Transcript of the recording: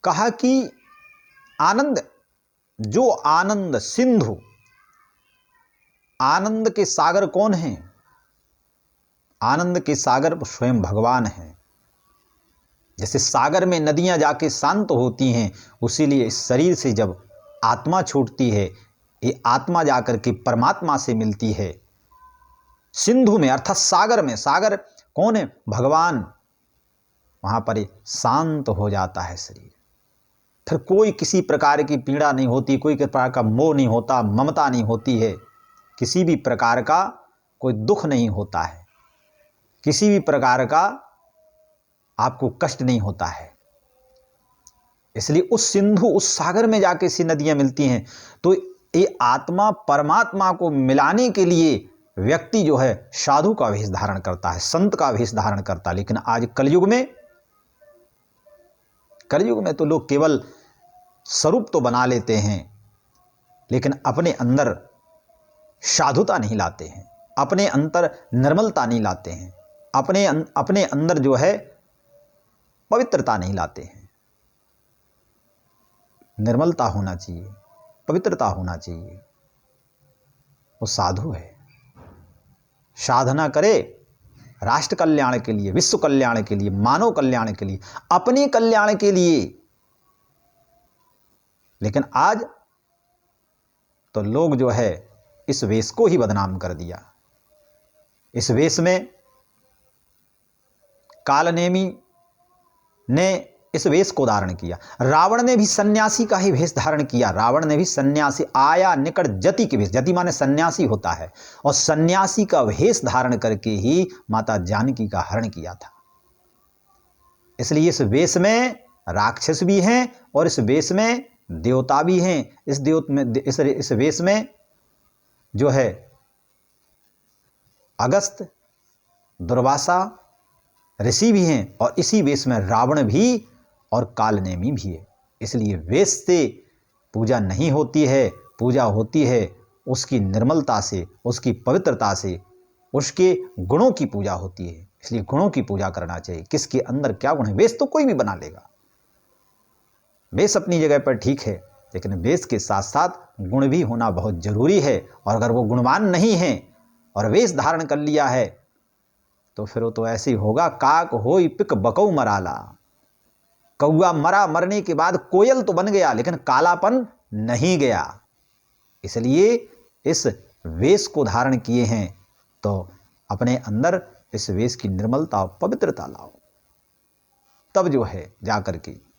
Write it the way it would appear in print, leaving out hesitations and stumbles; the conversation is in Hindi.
कहा कि आनंद, जो आनंद सिंधु, आनंद के सागर कौन हैं? आनंद के सागर स्वयं भगवान हैं। जैसे सागर में नदियां जाके शांत होती हैं, उसीलिए इस शरीर से जब आत्मा छूटती है, ये आत्मा जाकर के परमात्मा से मिलती है। सिंधु में अर्थात सागर में, सागर कौन है? भगवान। वहां पर शांत हो जाता है शरीर, फिर कोई किसी प्रकार की पीड़ा नहीं होती, कोई प्रकार का मोह नहीं होता, ममता नहीं होती है, किसी भी प्रकार का कोई दुख नहीं होता है, किसी भी प्रकार का आपको कष्ट नहीं होता है। इसलिए उस सिंधु, उस सागर में जाके सी नदियां मिलती हैं। तो ये आत्मा परमात्मा को मिलाने के लिए व्यक्ति जो है साधु का वेश धारण करता है, संत का वेश धारण करता है। लेकिन आज कलयुग में तो लोग केवल स्वरूप तो बना लेते हैं, लेकिन अपने अंदर साधुता नहीं लाते हैं, अपने अंदर निर्मलता नहीं लाते हैं, अपने अंदर जो है पवित्रता नहीं लाते हैं। निर्मलता होना चाहिए, पवित्रता होना चाहिए। वो साधु है, साधना करे राष्ट्र कल्याण के लिए, विश्व कल्याण के लिए, मानव कल्याण के लिए, अपने कल्याण के लिए। लेकिन आज तो लोग जो है इस वेश को ही बदनाम कर दिया। इस वेश में कालनेमी ने इस वेश को धारण किया। रावण ने भी सन्यासी का ही वेश धारण किया। रावण ने भी सन्यासी, आया निकट जति के वेश, जति माने सन्यासी होता है, और सन्यासी का वेश धारण करके ही माता जानकी का हरण किया था। इसलिए इस वेश में राक्षस भी हैं और इस वेश में देवता भी हैं। इस वेश में जो है अगस्त, दुर्वासा ऋषि भी हैं, और इसी वेश में रावण भी और कालनेमी भी है। इसलिए वेश से पूजा नहीं होती है, पूजा होती है उसकी निर्मलता से, उसकी पवित्रता से, उसके गुणों की पूजा होती है। इसलिए गुणों की पूजा करना चाहिए। किसके अंदर क्या गुण है? वेश तो कोई भी बना लेगा, वेश अपनी जगह पर ठीक है, लेकिन वेश के साथ साथ गुण भी होना बहुत जरूरी है। और अगर वो गुणवान नहीं है और वेश धारण कर लिया है तो फिर वो तो ऐसे ही होगा, काक होई पिक बकऊ मराला। कौआ मरा, मरने के बाद कोयल तो बन गया, लेकिन कालापन नहीं गया। इसलिए इस वेश को धारण किए हैं तो अपने अंदर इस वेश की निर्मलता और पवित्रता लाओ, तब जो है जाकर के